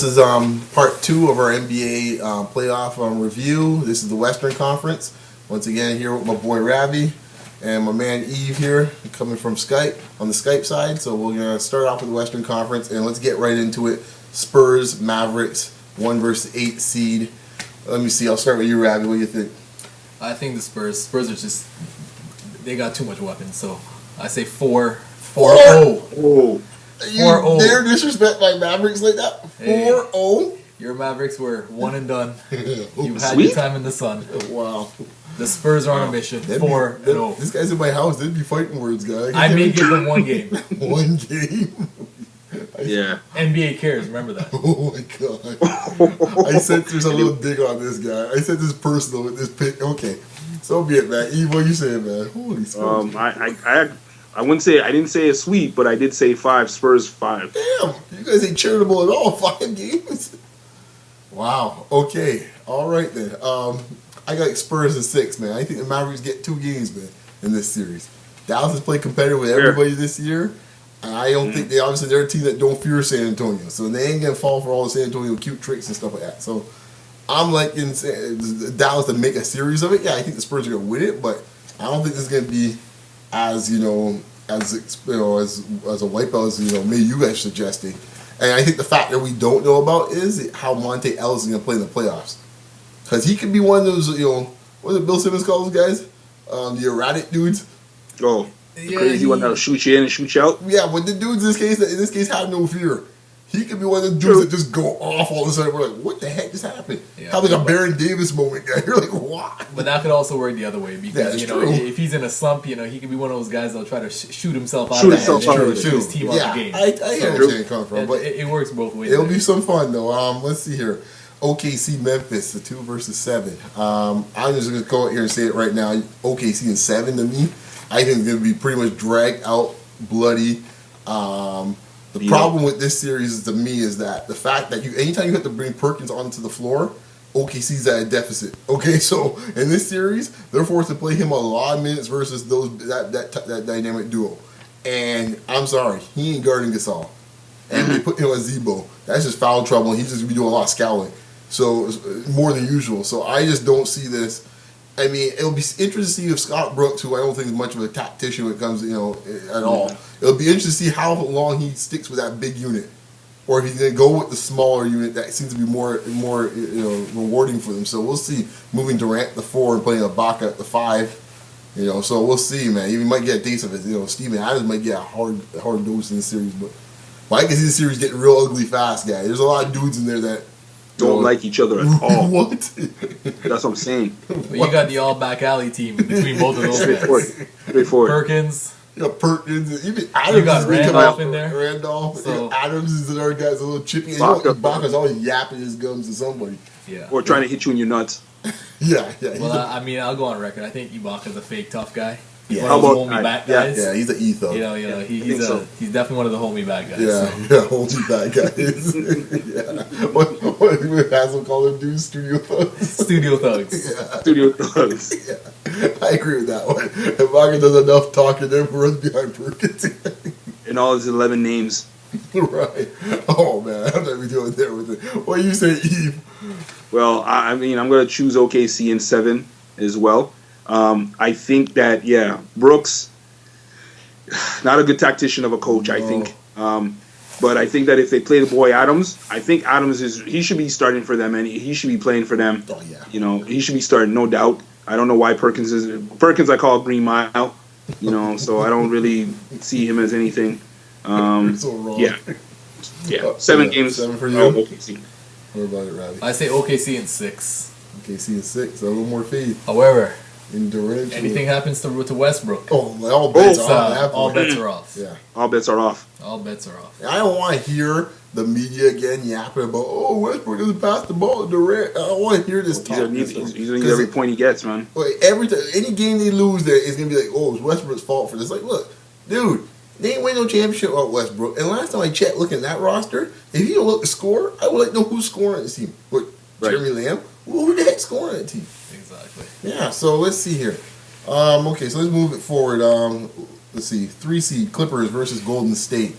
this is part 2 of our NBA playoff review. This is the Western Conference. Once again, here with my boy Ravi and my man Eve here, coming from Skype, on the Skype side. So we're going to start off with the Western Conference, and let's get right into it. Spurs, Mavericks, 1 versus 8 seed. Let me see. I'll start with you, Ravi. What do you think? I think the Spurs are just, they got too much weapons. So I say 4-0. Oh. You dare disrespect my Mavericks like that? 4-0? Your Mavericks were one and done. You had Sweet. your time in the sun. Wow. The Spurs are on a mission. 4-0. This guy's in my house. They'd be fighting words, guy. I may give them one game. One game? Yeah. NBA cares. Remember that. Oh my god. I sense there's a little dig on this guy. I sense this personal with this pick. Okay. So be it, man. Eve, what you saying, man? Holy Spurs. I wouldn't say, I didn't say a sweep, but I did say 5, Spurs 5. Damn, you guys ain't charitable at all. 5 games. Wow. Okay. All right then. I got Spurs in 6, man. I think the Mavericks get 2 games, man, in this series. Dallas has played competitive with everybody this year. And I don't think they're a team that don't fear San Antonio. So they ain't gonna fall for all the San Antonio cute tricks and stuff like that. So I'm like in Dallas to make a series of it. Yeah, I think the Spurs are gonna win it, but I don't think this is gonna be as as a wipeout as maybe you guys suggesting. And I think the fact that we don't know about is how Monte Ellis is going to play in the playoffs, because he could be one of those what did Bill Simmons call those guys, the erratic dudes. Oh, the crazy one that'll shoot you in and shoot you out. Yeah, but the dudes in this case have no fear. He could be one of the dudes that just go off all of a sudden. We're like, what the heck just happened? Yeah. Have like a Baron Davis moment, guy. You're like, what? But that could also work the other way, because if he's in a slump, he could be one of those guys that'll try to shoot himself out of his team out the game. I understand where you're coming from, but it works both ways. It'll be some fun though. Let's see here. OKC Memphis, the 2 versus 7. I'm just gonna go out here and say it right now. OKC in 7 to me, I think it's gonna be pretty much dragged out, bloody. The problem with this series to me is that the fact that anytime you have to bring Perkins onto the floor, OKC's at a deficit. Okay, so in this series, they're forced to play him a lot of minutes versus that dynamic duo. And I'm sorry, he ain't guarding Gasol. And they put him on Zebo. That's just foul trouble, and he's just gonna be doing a lot of scouting. So more than usual. So I just don't see this. I mean, it'll be interesting to see if Scott Brooks, who I don't think is much of a tactician when it comes, at all. It'll be interesting to see how long he sticks with that big unit, or if he's going to go with the smaller unit that seems to be more rewarding for them. So we'll see. Moving Durant at the 4 and playing Ibaka at the 5, So we'll see, man. He might get a taste of it. Steven Adams might get a hard dose in the series, but I can see the series getting real ugly fast, guys. There's a lot of dudes in there that don't like each other at all. What? That's what I'm saying. But you got the all back alley team between both of those guys. Straightforward. Perkins. You got Perkins. Even Adams. You got Randolph in there. Randolph. So, Adams is another guy's a little chippy. Ibaka's always yapping his gums to somebody. Yeah. Or trying to hit you in your nuts. Yeah. Well, I'll go on record. I think Ibaka's a fake tough guy. He's Yeah. one of those hold me back guys. Yeah, he's an ethos. He's definitely one of the hold me back guys. Hold me back guys. Yeah. What did Hazel call them dudes? Studio thugs. Studio thugs. Yeah. Studio thugs. Yeah. I agree with that one. Ibaka does enough talking, then runs behind Perkins. And all his 11 names. Right. Oh man, I'm not even doing there with it. What do you say, Eve? Well, I'm going to choose OKC in 7 as well. I think that, Brooks, not a good tactician of a coach, I think. But I think that if they play the boy Adams, I think Adams he should be starting for them, and he should be playing for them. Oh, yeah. He should be starting, no doubt. I don't know why Perkins I call Green Mile, so I don't really see him as anything. So wrong. Yeah. 7 games. 7 for you. OKC. What about it, Robbie? I say OKC in 6. OKC in 6. A little more faith. However, in Durant. Anything happens to Westbrook. All bets are off. All bets are off. Yeah. All bets are off. All bets are off. I don't want to hear the media again yapping about, Westbrook doesn't pass the ball to Durant. I don't want to hear this talk. He's going to need every point he gets, man. Every time, any game they lose there, it's going to be like, it's Westbrook's fault for this. Like, look, dude, they ain't win no championship without Westbrook. And last time I checked looking at that roster, if you don't look to score, I would like to know who's scoring on this team. What, Jeremy Lamb? Who the heck's scoring on that team? Exactly. Yeah, so let's see here. Okay, so let's move it forward. Let's see, 3 seed Clippers versus Golden State.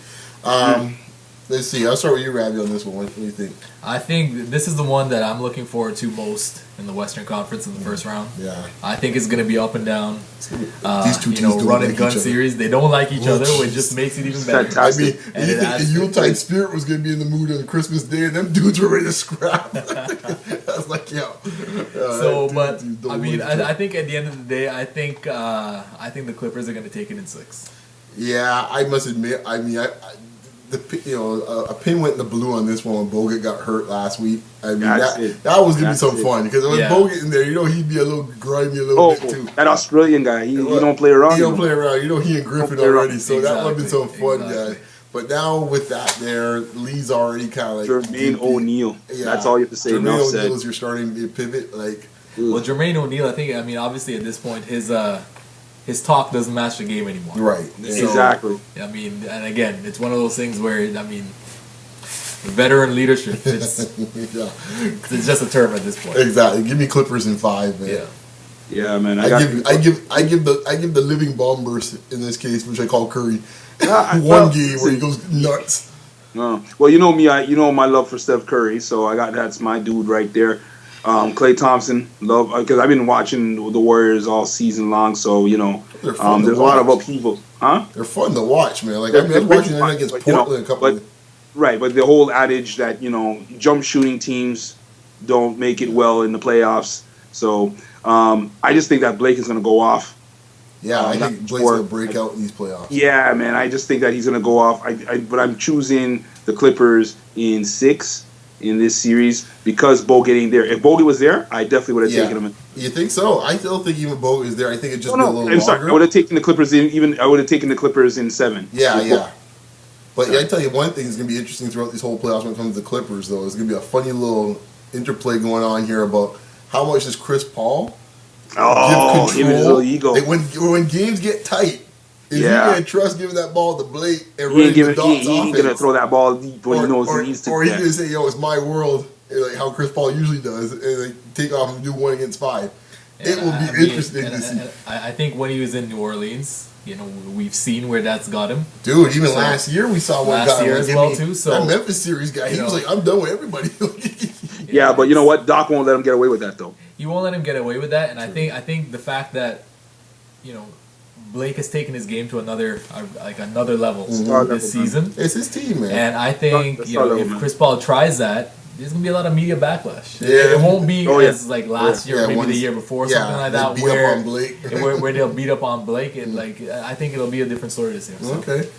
Let's see. I'll start with you, Ravi, on this one. What do you think? I think this is the one that I'm looking forward to most in the Western Conference in the first round. Yeah. I think it's going to be up and down. These two teams run and gun series. They don't like each other, which just makes it even better. Fantastic. I mean, the Yuletide Spirit was going to be in the mood on Christmas Day, and them dudes were ready to scrap. I was like, yo. I think at the end of the day, I think the Clippers are going to take it in 6. Yeah, I must admit. I mean, a pin went in the blue on this one when Bogut got hurt last week. I mean, that was gonna be some fun because with Bogut in there, he'd be a little grimy a little bit too. That Australian guy, he don't play around. He don't play around. He and Griffin already, so that would have been some fun, guys. But now with that there, Lee's already kind of like Jermaine O'Neal. Yeah. That's all you have to say. Jermaine O'Neal is your starting pivot. Well, Jermaine O'Neal, I mean, obviously at this point, his talk doesn't match the game anymore. Right. So, exactly. I mean, and again, it's one of those things where, I mean, veteran leadership, it's just a term at this point. Exactly. Give me Clippers in 5, man. Yeah. Yeah, man. I give the living bomb burst in this case, which I call Curry. One game where he goes nuts. Well, you know me. You know my love for Steph Curry, so that's my dude right there. Klay Thompson, love because I've been watching the Warriors all season long, so there's a lot of upheaval, huh? They're fun to watch, man. Like I was watching them against Portland a couple. Right, but the whole adage that jump shooting teams don't make it well in the playoffs. So I just think that Blake is going to go off. Yeah, I think Blake's going to break out in these playoffs. Yeah, man, I just think that he's going to go off. But I'm choosing the Clippers in 6. In this series because Bogut ain't there. If Bogut was there, I definitely would have taken him. You think so? I still think even Bogut is there. I think it just be a little longer. Sorry, I would have taken the Clippers in. I would have taken the Clippers in 7. Yeah. But I tell you one thing is going to be interesting throughout these whole playoffs when it comes to the Clippers. Though, there's going to be a funny little interplay going on here about how much does Chris Paul give control? His little ego. Like when games get tight. Is he going to trust giving that ball to Blake and he ain't going to throw that ball deep when he knows he needs to? Or he's going to say, yo, it's my world, like how Chris Paul usually does, and take off and do 1 against 5. It will be interesting to see. I think when he was in New Orleans, we've seen where that's got him. Dude, even last year we saw what got him. Last year as well, too. So that Memphis series guy, he was like, I'm done with everybody. Yeah, but you know what? Doc won't let him get away with that, though. He won't let him get away with that, and I think the fact that, Blake has taken his game to another level this season. It's his team, man. And I think if Chris Paul tries that, there's gonna be a lot of media backlash. Yeah. It won't be as like last year, or maybe the year before, something like that, where they'll beat up on Blake. And I think it'll be a different story this year. So. Okay.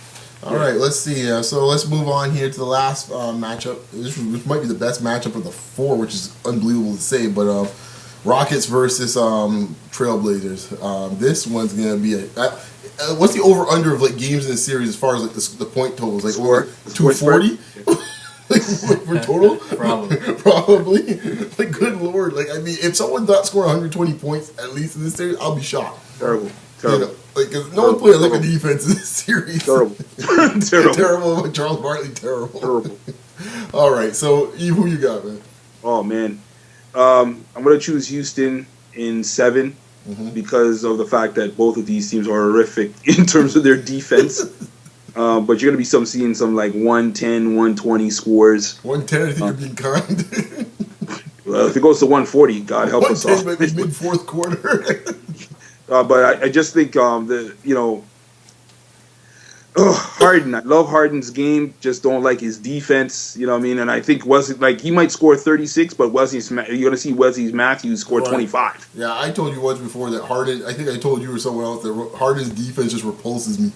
All right, let's see. So let's move on here to the last matchup. This might be the best matchup of the 4, which is unbelievable to say, but Rockets versus Trailblazers. This one's gonna be what's the over under of games in the series as far as the point totals? Like over 240 for total? Probably. Like good lord! Like I mean, if someone's not scoring 120 points at least in this series, I'll be shocked. Terrible. Cause no one played a lick of defense in this series. Terrible. Terrible. Charles Barkley, terrible. All right, so Eve, who you got, man? Oh man. I'm going to choose Houston in 7 because of the fact that both of these teams are horrific in terms of their defense. But you're going to be seeing some 110, 120 scores. 110, I think you're being kind. Well, if it goes to 140, God help us all. 110 might be mid-4th quarter. But I just think Harden. I love Harden's game. Just don't like his defense. You know what I mean? And I think he might score 36, but you're going to see Wesley Matthews score 25. Yeah, I told you once before that Harden. I think I told you or someone else that Harden's defense just repulses me.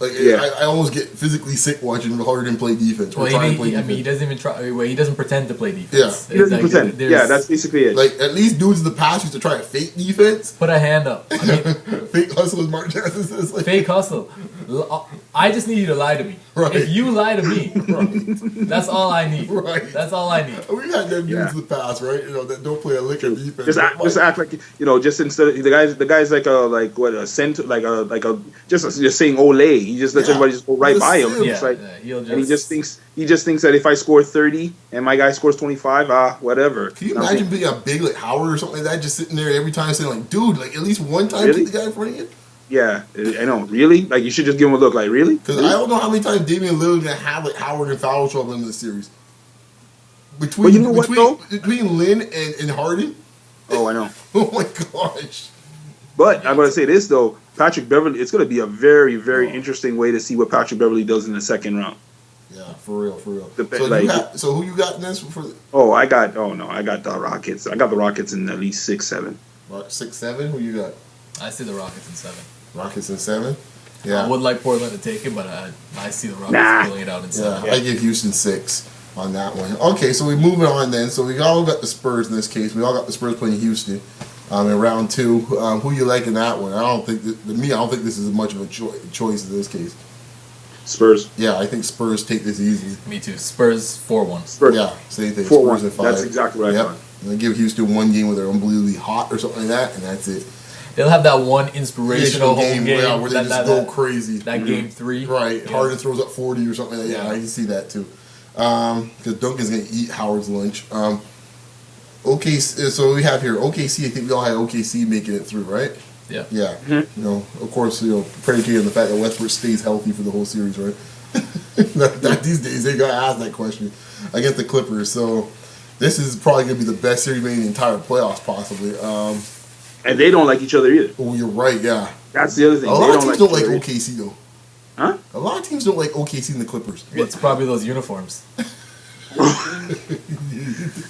I almost get physically sick watching Harden play defense. Well, he doesn't even try. He doesn't pretend to play defense. Yeah, he doesn't pretend. Yeah, that's basically it. At least dudes in the past used to try to fake defense. Put a hand up. I mean, fake hustle, as Mark Jackson says. Fake hustle. I just need you to lie to me. Right. If you lie to me, that's all I need. Right. That's all I need. We've had them dudes in the past, right? That don't play a lick of defense. Just act like just instead of the guy's a center, just saying Olay. He just lets everybody just go right by him. And he just thinks that if I score 30 and my guy scores 25, whatever. Can you imagine being a big Howard or something like that, just sitting there every time saying dude, at least one time keep the guy in front of you? Yeah, I know. Really? Like, you should just give him a look. Like, really? Because I don't know how many times Damian Lillard gonna have like Howard and foul trouble in this series. Between But you know what, though? between Lynn and Harden. Oh, I know. Oh my gosh. But I'm going to say this, though. Patrick Beverly, it's going to be a very, very interesting way to see what Patrick Beverly does in the second round. Yeah, for real. The- So who you got in this for? I got the Rockets. I got the Rockets in at least 6-7. 6-7. Who you got? I see the Rockets in 7. Rockets in 7. Yeah, I would like Portland to take it, but I see the Rockets pulling it out in 7. I give Houston 6 on that one. Okay, so we moving on then. So we all got the Spurs in this case. We all got the Spurs playing Houston in round 2. Who you like in that one? I don't think this is much of a choice in this case. Spurs. Yeah, I think Spurs take this easily. Me too. Spurs 4-1. Spurs. Yeah, same thing. 4-1. Spurs at 5. That's exactly right. Yep. And they give Houston one game where they're unbelievably hot or something like that, and that's it. They'll have that one inspirational home game yeah, where they just go crazy. That game 3. Right. Yeah. Harden throws up 40 or something like that. Yeah, I can see that too. Because Duncan's going to eat Howard's lunch. Okay, so we have here OKC. I think we all had OKC making it through, right? Yeah. Yeah. You know, of course, predicated on the fact that Westbrook stays healthy for the whole series, right? These days, they got to ask that question against the Clippers. So this is probably going to be the best series made in the entire playoffs, possibly. And they don't like each other either. Oh, you're right, yeah. That's the other thing. A lot of teams don't like each other OKC, though. Huh? A lot of teams don't like OKC and the Clippers. It's probably those uniforms.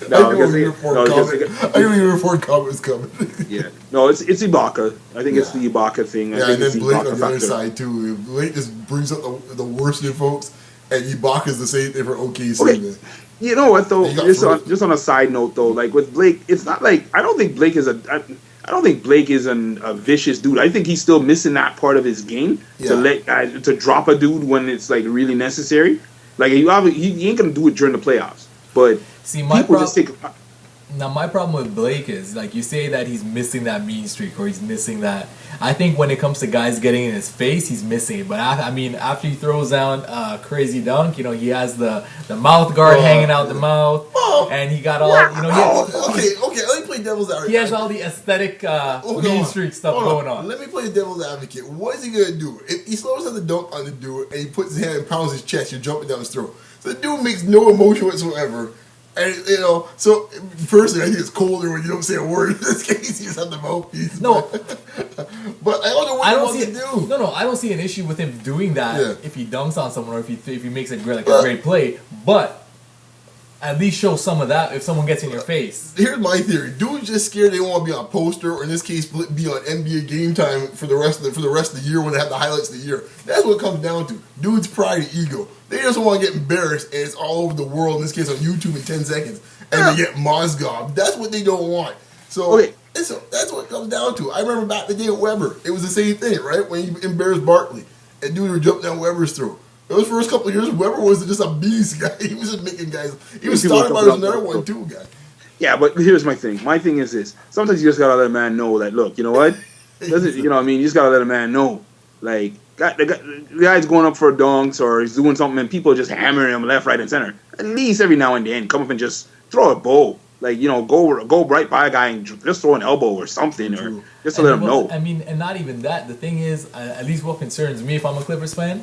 No, I knew your uniform comment was coming. Yeah. No, it's Ibaka. I think it's the Ibaka thing. I Yeah, think and it's then the Blake Ibaka on the other factor. side, too. Blake just brings up the worst in folks, and Ibaka's the same thing for OKC, Okay. man. You know what though? You got Just on a side note though, like with Blake, it's not like I don't think Blake is a vicious dude. I think he's still missing that part of his game to drop a dude when it's like really necessary. Like he ain't gonna do it during the playoffs. But See, my problem with Blake is, like, you say that he's missing that mean streak or he's missing that. I think when it comes to guys getting in his face, he's missing it. But after he throws down a crazy dunk, he has the mouth guard hanging out the mouth, and he got all, Okay, let me play devil's advocate. he has all the aesthetic mean streak stuff going on. Let me play the devil's advocate. What is he gonna do? If he slows down the dunk on the dude and he puts his hand and pounds his chest, you're jumping down his throat. So the dude makes no emotion whatsoever. And, so personally, I think it's colder when you don't say a word. In this case, you just have the mouthpiece. No. But I don't know what he wants to do. No, I don't see an issue with him doing that if he dunks on someone or if he makes a great play. But at least show some of that if someone gets in your face. Here's my theory: dude's just scared they don't want to be on a poster, or in this case, be on NBA Game Time for the rest of the year when they have the highlights of the year. That's what it comes down to. Dude's pride and ego. They just want to get embarrassed, and it's all over the world. In this case, on YouTube in 10 seconds, and they get mozgobbed. That's what they don't want. So that's what it comes down to. I remember back the day with Weber. It was the same thing, right? When he embarrassed Barkley, and dude would jump down Weber's throat. Those first couple of years, Weber was just a beast guy. He was just making guys. He was starting by another one too, guy. Yeah, but here's my thing. My thing is this: sometimes you just gotta let a man know that. Look, you know what? You know what I mean? You just gotta let a man know, like the guy's going up for dunks or he's doing something, and people are just hammering him left, right, and center. At least every now and then, come up and just throw a bow. Like, go right by a guy and just throw an elbow or something, or just to let him know. I mean, and not even that. The thing is, at least what concerns me, if I'm a Clippers fan,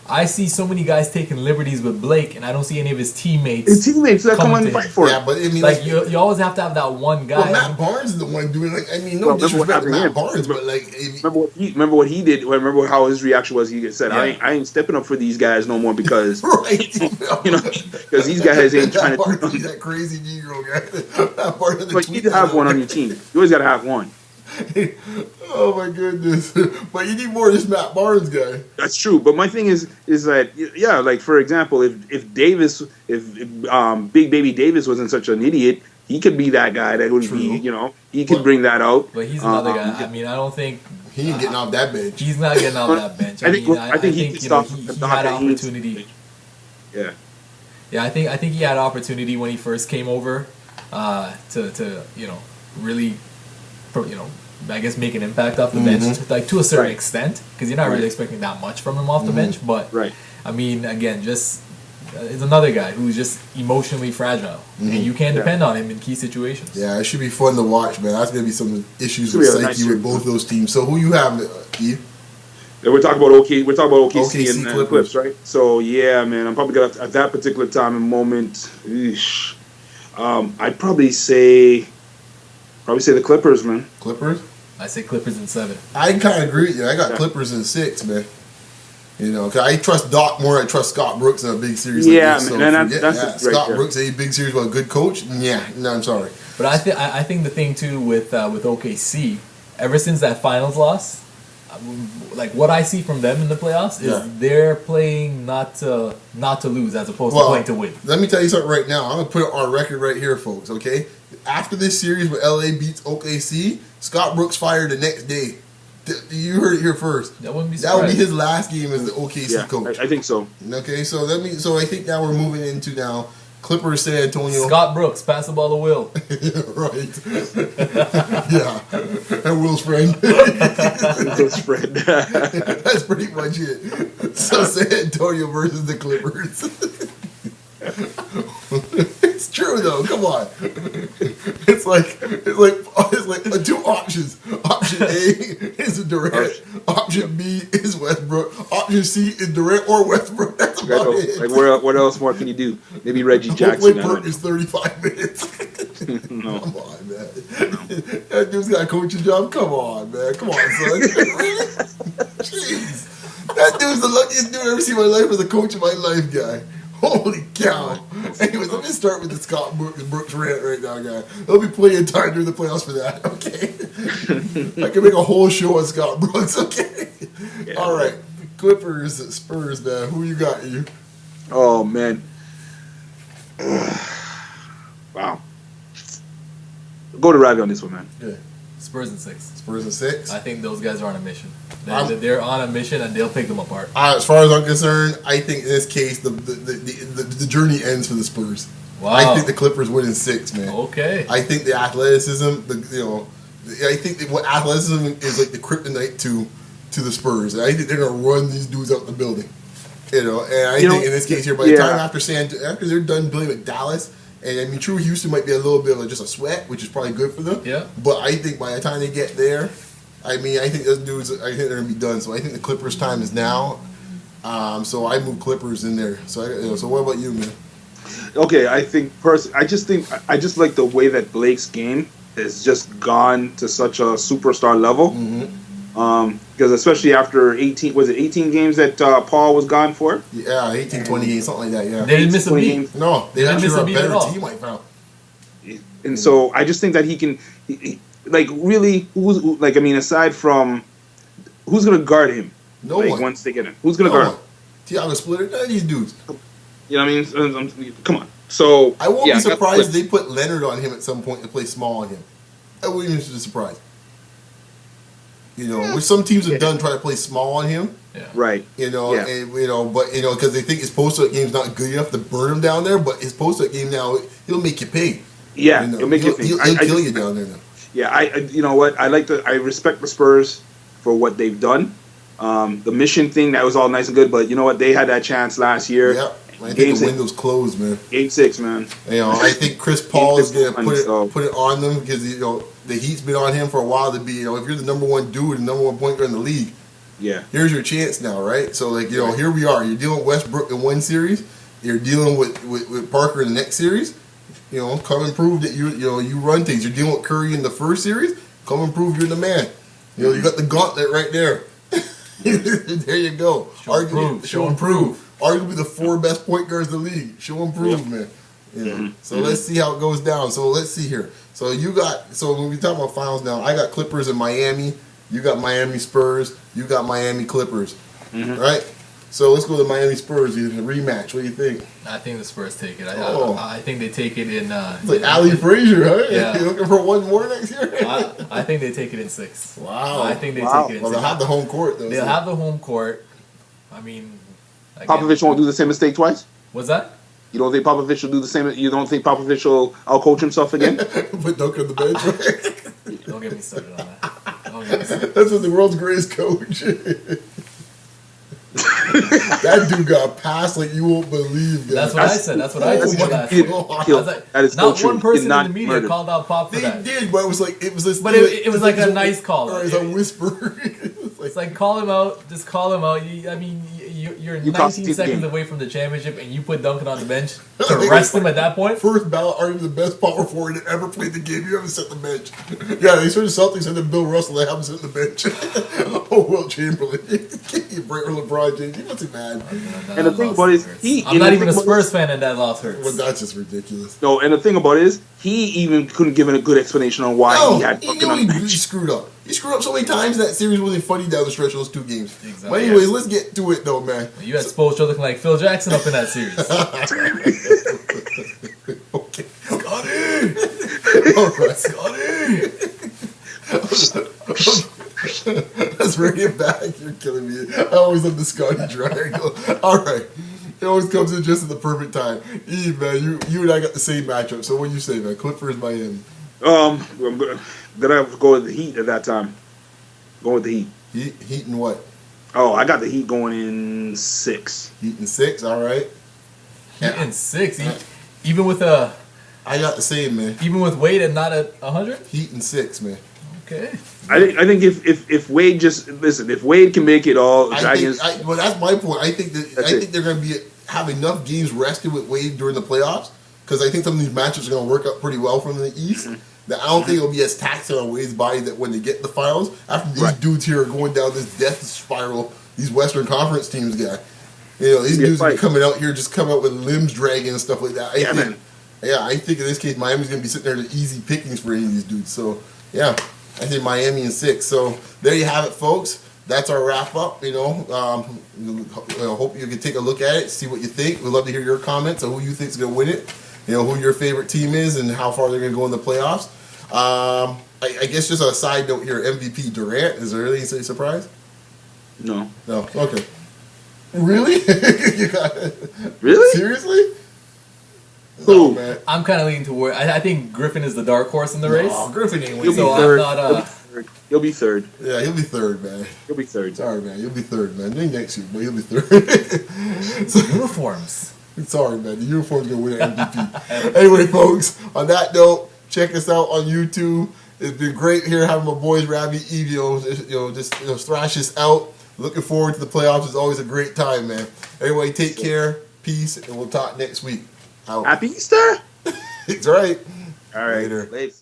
I see so many guys taking liberties with Blake, and I don't see any of his teamates. His teammates that come and fight for him. Yeah, but I mean, like you always have to have that one guy. Well, Matt Barnes is the one doing. Like, I mean, no disrespect to Matt Barnes, but like, remember what he did. Remember how his reaction was. He said, "I ain't stepping up for these guys no more because because these guys ain't trying to." He's that crazy Negro guy. But you need to have one on your team. You always got to have one. Oh my goodness! But you need more of this Matt Barnes guy. That's true. But my thing is that like for example, if Big Baby Davis wasn't such an idiot, he could be that guy that would be he could bring that out. But he's another guy. I mean, I don't think he ain't getting off that bench. He's not getting off that bench. I think he had opportunity. Yeah. Yeah, I think he had opportunity when he first came over to really I guess make an impact off the bench, like to a certain extent, because you're not really expecting that much from him off the bench. But I mean, again, just it's another guy who's just emotionally fragile, and you can't depend on him in key situations. Yeah, it should be fun to watch, man. That's gonna be some issues with psyche with both those teams. So who you have, Eve? We're talking about We're talking about OKC, OKC and Clippers. Clips, right? So yeah, man, I'm probably gonna at that particular time and moment. I'd probably say the Clippers, man. Clippers. I say Clippers in 7. I kind of agree with you. I got Yeah. Clippers in 6, man. You know, 'cause I trust Doc more. I trust Scott Brooks in a big series. Yeah, like this, man, and forget that's that. right Scott there. Brooks, a big series with a good coach. Yeah, no, I'm sorry. But I think the thing too with OKC, ever since that finals loss, like what I see from them in the playoffs is Yeah. they're playing not to lose as opposed to playing to win. Let me tell you something right now. I'm gonna put it on record right here, folks. Okay, after this series where LA beats OKC, Scott Brooks fired the next day. You heard it here first. That wouldn't be That would be surprising. his last game as the OKC Yeah, coach. I think so. Okay, so I think now we're moving into now Clippers San Antonio. Scott Brooks, pass the ball to Will. Right. Yeah. And Will's friend. Good spread. That's pretty much it. So San Antonio versus the Clippers. It's true though. Come on. It's like two options. Option A is Durant. Option B is Westbrook. Option C is Durant or Westbrook. That's about it. Like what else more can you do? Maybe Reggie Hopefully Jackson. I don't Perk is 35 minutes. know. Come on, man. That dude's got a coaching job. Come on, man. Come on, son. Really? Jeez. That dude's the luckiest dude I've ever seen in my life as a coach in my life, guy. Holy cow. Anyways, let me start with the Scott Brooks rant right now, guy. There'll be plenty of time during the playoffs for that, okay? I can make a whole show on Scott Brooks, okay? Yeah, all right. Clippers, Spurs, man. Who you got, you? Oh man. Wow. Go to Ravi on this one, man. Okay. Spurs in 6. Spurs in 6. I think those guys are on a mission. I'm- They're on a mission and they'll pick them apart. As far as I'm concerned, I think in this case the journey ends for the Spurs. Wow. I think the Clippers win in 6, man. Okay. I think the athleticism, I think that what athleticism is like the kryptonite to the Spurs. And I think they're gonna run these dudes out the building. And I think in this case here, by the time after they're done playing with Dallas, and I mean, true, Houston might be a little bit of just a sweat, which is probably good for them. Yeah. But I think by the time they get there, I think those dudes, I think they're gonna be done. So I think the Clippers' time is now. So I move Clippers in there. So what about you, man? Okay, I just like the way that Blake's game has just gone to such a superstar level. Because especially after 18 games that Paul was gone for? Yeah, 18, 20, something like that. Yeah. They didn't miss a 20 beat. games. No, they They actually didn't were a miss a beat at better all. team, I found. And so I just think that he can, really, aside from who's going to guard him? No one. Once they get him, who's going to guard him? Thiago Splitter, none of these dudes. You know what I mean? Come on. So I won't yeah, be I got surprised if Clips. they put Leonard on him at some point to play small on him. I wouldn't even be surprised. Which some teams have done, try to play small on him. Yeah. Right. Yeah. Because they think his post-up game's not good enough to burn him down there. But his post-up game now, he'll make you pay. Yeah, it'll make you think. He'll kill you down there now. Yeah, you know what? I respect the Spurs for what they've done. The mission thing, that was all nice and good, but you know what? They had that chance last year. Yeah, I think the window's closed, man. Game 6, man. I think Chris Paul is going to So- put it on them because the heat's been on him for a while to be. If you're the number one dude, the number one point guard in the league, Yeah. here's your chance now, right? So here we are. You're dealing with Westbrook in one series. You're dealing with Parker in the next series. Come and prove that you run things. You're dealing with Curry in the first series. Come and prove you're the man. You got the gauntlet right there. There you go. Show and prove. Arguably the 4 best point guards in the league. Show and prove, man. So let's see how it goes down. So let's see here. So when we talk about finals now, I got Clippers in Miami. You got Miami Spurs. You got Miami Clippers. Right? So let's go to Miami Spurs in a rematch. What do you think? I think the Spurs take it. Oh. I think they take it in. It's like Ali Frazier, huh? Yeah. You looking for one more next year? I think they take it in 6. Wow. I think they Wow. take it in Well, 6. they'll have the home court, though. They'll so. have the home court. I mean, again, Popovich won't do the same mistake twice? what's that? You don't think Popovich will do the same? You don't think Popovich will outcoach himself again? Put Dunk on the bench, right? Don't get me started on that. Don't get me started. That's what the world's greatest coach. That dude got passed like you won't believe. Guys. That's what I said. That's what I That's told you what last he week. did. I Kill. was like, That is so not true. one He person did in not the media murder. called out Pop for They that. did, but it was like this. But it was like a nice call. Or it's a whisper. It's like call him out. Just call him out. I mean, you're You cost 19 the seconds game. away from the championship, and you put Duncan on the bench to rest him at that point. First ballot, arguably the best power forward that ever played the game. You haven't set the bench. Yeah, they sort of Celtics and then Bill Russell. They haven't set the bench. Oh, Will Chamberlain, or LeBron James. He wasn't mad. And the thing about it is, I'm not even a Spurs fan, and that loss hurts. Well, that's just ridiculous. No, and the thing about it is, he even couldn't give a good explanation on why he had he Duncan knew on the he bench. screwed up. He screwed up so many times that series wasn't funny down the stretch of those 2 games. Exactly. But anyways, let's get to it though, man. You had Spoelstra looking like Phil Jackson up in that series. Okay. Scotty! Alright, Scotty! Let's bring it back. You're killing me. I always love the Scotty triangle. Alright. It always comes in just at the perfect time. Eve, man, you and I got the same matchup. So what do you say, man? Clippers, Miami. I'm gonna go with the Heat at that time. Going with the Heat. Heat and what? Oh, I got the Heat going in 6. Heat and 6, alright. Heat in 6, even with I got the same, man. even with Wade and not at 100. Heat and 6, man. Okay. I think if Wade just listen, if Wade can make it all, Dragons. Well, that's my point. I think That's it. they're going to have enough games rested with Wade during the playoffs because I think some of these matchups are going to work out pretty well from the East. That I don't think it'll be as taxing on Wade's body that when they get in the finals, after these dudes here are going down this death spiral, these Western Conference teams got, these dudes are coming out here just coming out with limbs dragging and stuff like that. I think in this case Miami's going to be sitting there to easy pickings for any of these dudes. So yeah, I think Miami in 6. So there you have it, folks. That's our wrap up. I hope you can take a look at it, see what you think. We'd love to hear your comments on who you think is going to win it. Who your favorite team is and how far they're going to go in the playoffs. I guess just a side note here, MVP Durant. Is there really any surprise? No. No. Okay. Really? Really? Seriously? Who? No, man. I'm kind of leaning toward. I think Griffin is the dark horse in the race. No, Griffin ain't He'll winning. be So third. I'm not. He'll be third. Yeah, he'll be third, man. He'll be third. Sorry, man. You'll be third, man. Maybe next year, but he'll be third. So, Uniforms. sorry, man. The uniform's gonna win an MVP. Anyway, folks. On that note, check us out on YouTube. It's been great here having my boys Ravi, Eve, just thrash us out. Looking forward to the playoffs. It's always a great time, man. Anyway, take care, peace, and we'll talk next week. Out. Happy Easter. It's all right. All right. Later. Later.